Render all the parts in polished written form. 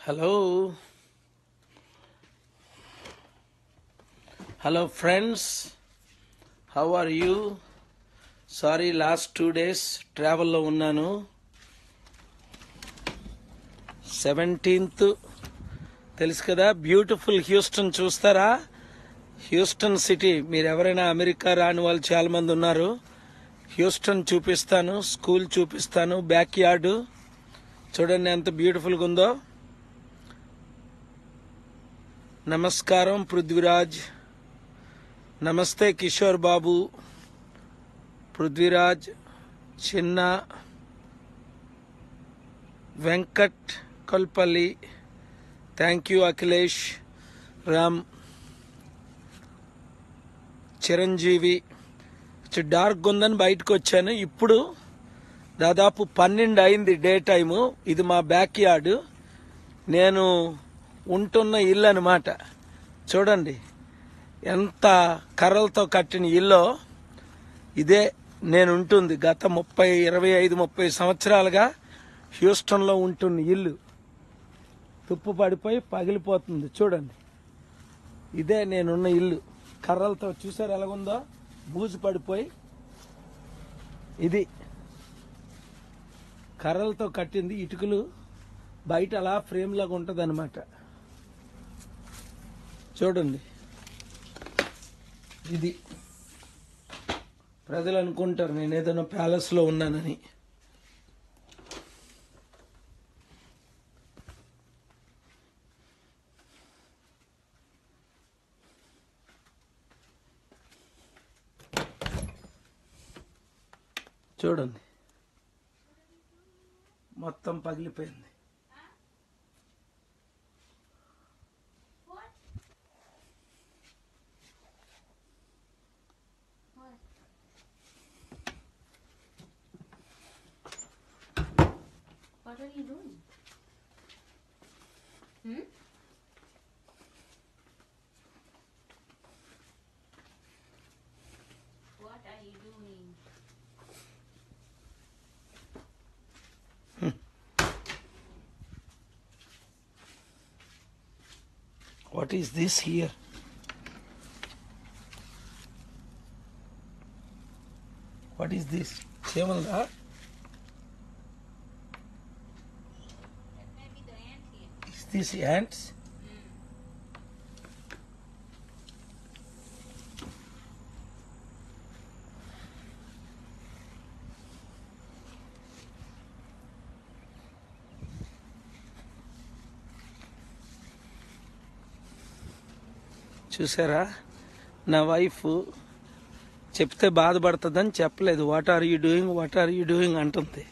Hello friends, how are you? Sorry, last 2 days travel lo unnanu. 17th తెలుసు కదా, beautiful Houston చూస్తారా? Houston city, మీరు ఎవరైనా America రాని వాళ్ళు చాలా మంది ఉన్నారు. హ్యూస్టన్ చూపిస్తాను, స్కూల్ చూపిస్తాను, బ్యాక్ యార్డ్ చూడండి ఎంత బ్యూటిఫుల్గా ఉందో. నమస్కారం పృథ్వీరాజ్, నమస్తే Kishore Babu, Prithviraj, Chinna, Venkat Kolpalli, thank you Akhilesh, Ram, Chiranjeevi. Dark ఉందని బయటకు వచ్చాను. ఇప్పుడు దాదాపు 12 అయింది డే టైము. ఇది మా బ్యాక్ యార్డ్, నేను ఉంటున్న ఇల్లు అన్నమాట. చూడండి ఎంత కర్రలతో కట్టిన ఇల్లు. ఇదే నేను ఉంటుంది గత 25-30 సంవత్సరాలుగా హ్యూస్టన్లో ఉంటున్న ఇల్లు. తుప్పు పడిపోయి పగిలిపోతుంది చూడండి. ఇదే నేనున్న ఇల్లు, కర్రలతో చూసారు ఎలాగుందో, బూజు పడిపోయి. ఇది కర్రలతో కట్టింది, ఇటుకలు బయట అలా ఫ్రేమ్ లాగా ఉంటుంది అనమాట. చూడండి, ఇది ప్రజలు అనుకుంటారు నేను ఏదైనా ప్యాలెస్లో ఉన్నానని. చూడండి మొత్తం పగిలిపోయింది. What are you doing? What are you doing? What is this here? What is this? Chemalda? That may be the ant here. Is this ants? చూసారా, నా వైఫ్ చెప్తే బాధపడుతుందని చెప్పలేదు. వాట్ ఆర్ యూ డూయింగ్ అంటుంది.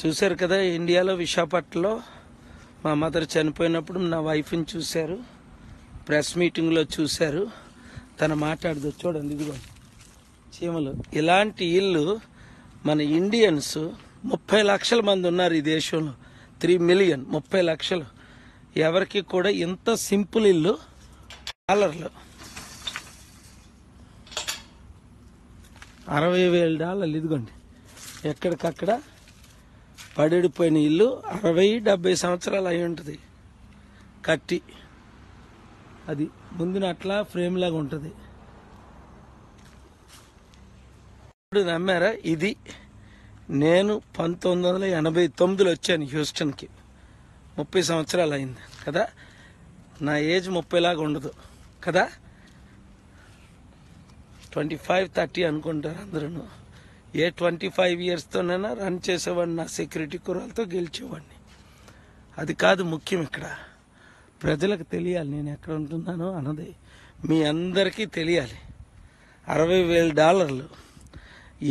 చూశారు కదా, ఇండియాలో విశాఖపట్నంలో మా మదర్ చనిపోయినప్పుడు నా వైఫ్ని చూశారు, ప్రెస్ మీటింగ్లో చూశారు. తను మాట్లాడదు చూడండి, ఇదిగో చీమలు. ఇలాంటి ఇల్లు మన ఇండియన్స్ 30 లక్షల మంది ఉన్నారు ఈ దేశంలో. 3 మిలియన్, 30 లక్షలు. ఎవరికి కూడా ఇంత సింపుల్ ఇల్లు $60,000, $60,000. ఇదిగోండి ఎక్కడికక్కడ పడిపోయిన ఇల్లు. 60-70 సంవత్సరాలు అయి ఉంటుంది కట్టి. అది ముందున అట్లా ఫ్రేమ్ లాగా ఉంటుంది. ఇప్పుడు నమ్మారా, ఇది నేను 1989లో వచ్చాను హ్యూస్టన్కి. 30 సంవత్సరాలు అయింది కదా. నా ఏజ్ 30 లాగా ఉండదు కదా, 25-30 అనుకుంటారు అందరూ. ఏ 25 ఇయర్స్తోనైనా రన్ చేసేవాడిని, నా సెక్యూరిటీ కుర్రాలతో గెలిచేవాడిని. అది కాదు ముఖ్యం. ఇక్కడ ప్రజలకు తెలియాలి నేను ఎక్కడ ఉంటున్నానో అన్నది మీ అందరికీ తెలియాలి. $60,000.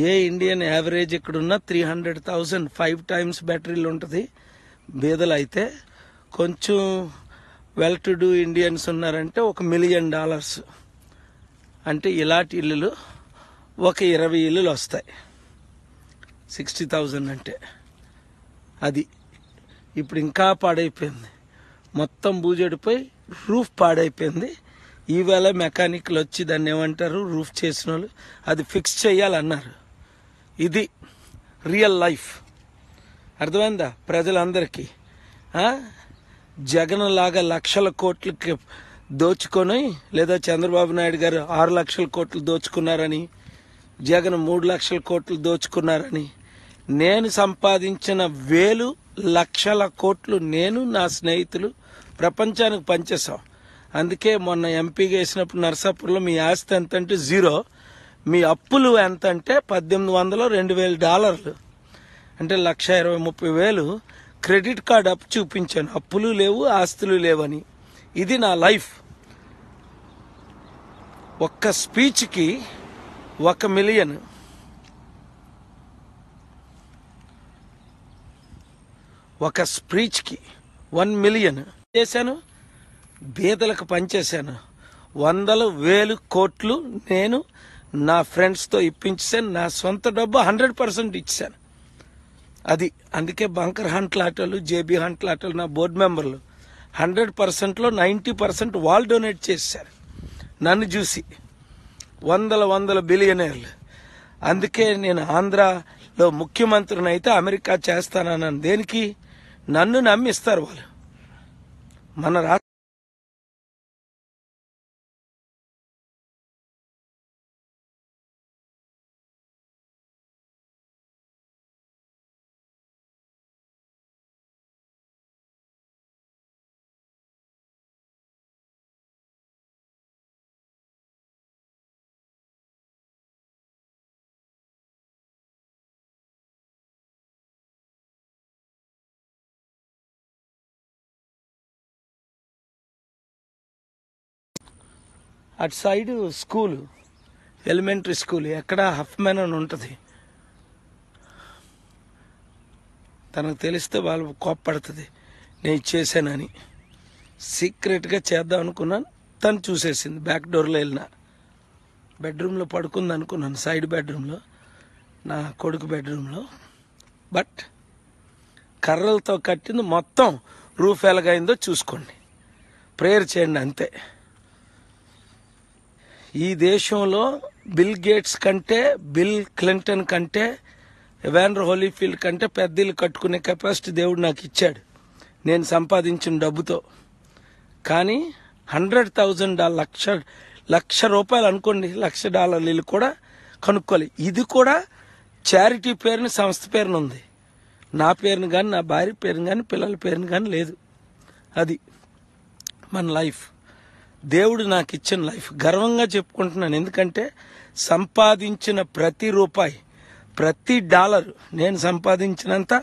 ఏ ఇండియన్ యావరేజ్ ఇక్కడున్నా 300,000, 5 టైమ్స్ బ్యాటరీలు ఉంటుంది. బీదలు అయితే కొంచెం వెల్ టు డూ ఇండియన్స్ ఉన్నారంటే $1 మిలియన్. అంటే ఇలాంటి ఇల్లులు ఒక 20 ఇల్లులు వస్తాయి. 60,000 అంటే అది. ఇప్పుడు ఇంకా పాడైపోయింది, మొత్తం బూజడిపోయి రూఫ్ పాడైపోయింది. ఈవేళ మెకానిక్లు వచ్చి దాన్ని ఏమంటారు, రూఫ్ చేసిన వాళ్ళు అది ఫిక్స్ చేయాలన్నారు. ఇది రియల్ లైఫ్. అర్థమైందా ప్రజలందరికీ? జగన్ లాగా లక్షల కోట్లకి దోచుకొని, లేదా చంద్రబాబు నాయుడు గారు 6 లక్షల కోట్లు దోచుకున్నారని, జగన్ 3 లక్షల కోట్లు దోచుకున్నారని, నేను సంపాదించిన వేలు లక్షల కోట్లు నేను నా స్నేహితులు ప్రపంచానికి పంచేసాం. అందుకే మొన్న ఎంపీగా వేసినప్పుడు నర్సాపూర్లో మీ ఆస్తి ఎంత అంటే 0, మీ అప్పులు ఎంత అంటే $1,800-2,000, అంటే 1,20,000-30,000 క్రెడిట్ కార్డ్ అప్పు చూపించాను. అప్పులు లేవు, ఆస్తులు లేవని. ఇది నా లైఫ్. ఒక్క స్పీచ్కి 1 మిలియన్, ఒక స్పీచ్కి 1 మిలియన్ చేశాను. బీదలకు పనిచేశాను. 100,000 కోట్లు నేను నా ఫ్రెండ్స్తో ఇప్పించాను. నా సొంత డబ్బు 100% ఇచ్చాను. అది అందుకే బంకర్ హంట్లాటలు, జేబీ హంట్లాటలు నా బోర్డు మెంబర్లు 100%లో 90% వాళ్ళు డొనేట్ చేశారు నన్ను చూసి. వందల బిలియనర్లు. అందుకే నేను ఆంధ్రాలో ముఖ్యమంత్రిని అయితే అమెరికా చేస్తానన్నాను. దేనికి? నన్ను నమ్మిస్తారు వాళ్ళు. మన అటు సైడు స్కూలు, ఎలిమెంటరీ స్కూల్ ఎక్కడ హఫ్మెన్ అని ఉంటుంది. తనకు తెలిస్తే వాళ్ళు కోప్పడుతుంది నేను ఇచ్చేసానని. సీక్రెట్గా చేద్దాం అనుకున్నాను. తను చూసేసింది. బ్యాక్ డోర్లో వెళ్ళిన బెడ్రూమ్లో పడుకుంది అనుకున్నాను, సైడ్ బెడ్రూమ్లో, నా కొడుకు బెడ్రూమ్లో. బట్ కర్రలతో కట్టింది మొత్తం. రూఫ్ ఎలాగైందో చూసుకోండి, ప్రేయర్ చేయండి, అంతే. ఈ దేశంలో బిల్ గేట్స్ కంటే, బిల్ క్లింటన్ కంటే, ఎవాండర్ హోలీఫీల్డ్ కంటే పెద్ద ఇల్లు కట్టుకునే కెపాసిటీ దేవుడు నాకు ఇచ్చాడు నేను సంపాదించిన డబ్బుతో. కానీ $100,000 లక్ష రూపాయలు అనుకోండి, $1,00,000 ఇల్లు కూడా కనుక్కోవాలి. ఇది కూడా చారిటీ పేరుని, సంస్థ పేరుని ఉంది. నా పేరుని కానీ, నా భార్య పేరుని కానీ, పిల్లల పేరుని కానీ లేదు. అది మన లైఫ్. దేవుడు నాకు ఇచ్చిన లైఫ్ గర్వంగా చెప్పుకుంటున్నాను. ఎందుకంటే సంపాదించిన ప్రతి రూపాయి, ప్రతి డాలర్ నేను సంపాదించినంత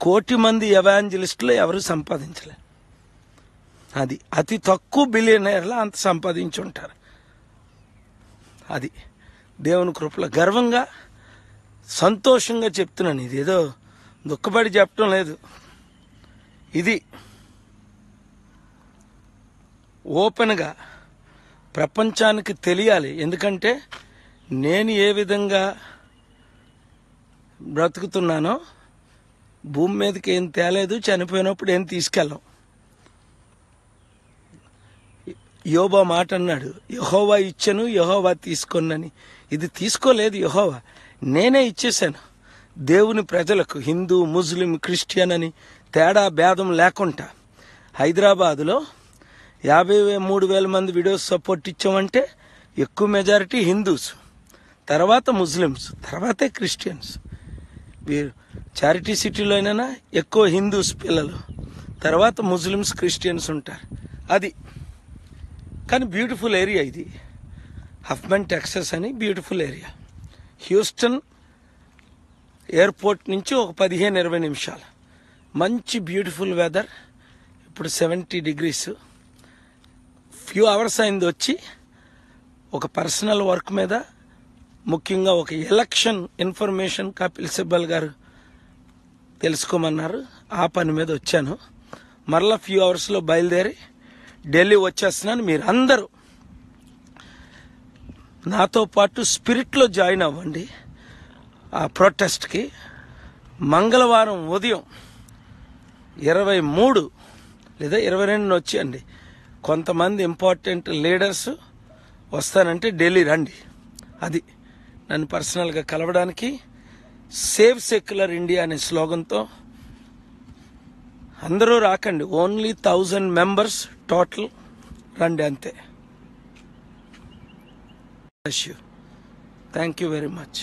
1,000,000 మంది ఎవాంజలిస్టులు ఎవరు సంపాదించలే. అది అతి తక్కువ బిలియనర్లు అంత సంపాదించి ఉంటారు. అది దేవుని కృపలో గర్వంగా, సంతోషంగా చెప్తున్నాను. ఇది ఏదో దుఃఖపడి చెప్పడం లేదు. ఇది ఓపెన్గా ప్రపంచానికి తెలియాలి. ఎందుకంటే నేను ఏ విధంగా బ్రతుకుతున్నానో, భూమి మీదకి ఏం తేలేదు, చనిపోయినప్పుడు ఏం తీసుకెళ్ళాం. యోబా మాట అన్నాడు, యెహోవా ఇచ్చెను, యెహోవా తీసుకొనని. ఇది తీసుకోలేదు యెహోవా, నేనే ఇచ్చేశాను దేవుని ప్రజలకు. హిందూ, ముస్లిం, క్రిస్టియన్ అని తేడా భేదం లేకుండా హైదరాబాదులో 53,000 మంది వీడియోస్ సపోర్ట్ ఇచ్చామంటే ఎక్కువ మెజారిటీ హిందూస్, తర్వాత ముస్లిమ్స్, తర్వాతే క్రిస్టియన్స్. వీరు చారిటీ సిటీలో అయినా ఎక్కువ హిందూస్ పిల్లలు, తర్వాత ముస్లిమ్స్, క్రిస్టియన్స్ ఉంటారు. అది కానీ బ్యూటిఫుల్ ఏరియా ఇది. హఫ్మన్ టెక్సస్ అని బ్యూటిఫుల్ ఏరియా. హ్యూస్టన్ ఎయిర్పోర్ట్ నుంచి ఒక 15-20 నిమిషాలు. మంచి బ్యూటిఫుల్ వెదర్. ఇప్పుడు 70 degrees. ఫ్యూ అవర్స్ అయింది వచ్చి. ఒక పర్సనల్ వర్క్ మీద, ముఖ్యంగా ఒక ఎలక్షన్ ఇన్ఫర్మేషన్ కపిల్ సిబ్బల్ గారు తెలుసుకోమన్నారు. ఆ పని మీద వచ్చాను. మరలా ఫ్యూ అవర్స్లో బయలుదేరి ఢిల్లీ వచ్చేస్తున్నాను. మీరు అందరూ నాతో పాటు స్పిరిట్లో జాయిన్ అవ్వండి ఆ ప్రొటెస్ట్కి. మంగళవారం ఉదయం 23 లేదా 22 వచ్చేయండి. కొంతమంది ఇంపార్టెంట్ లీడర్స్ వస్తానంటే ఢిల్లీ రండి. అది నన్ను పర్సనల్గా కలవడానికి. సేవ్ సెక్యులర్ ఇండియా అనే స్లోగన్తో అందరూ రాకండి, ఓన్లీ 1000 మెంబర్స్ టోటల్ రండి అంతే. Thank you very much.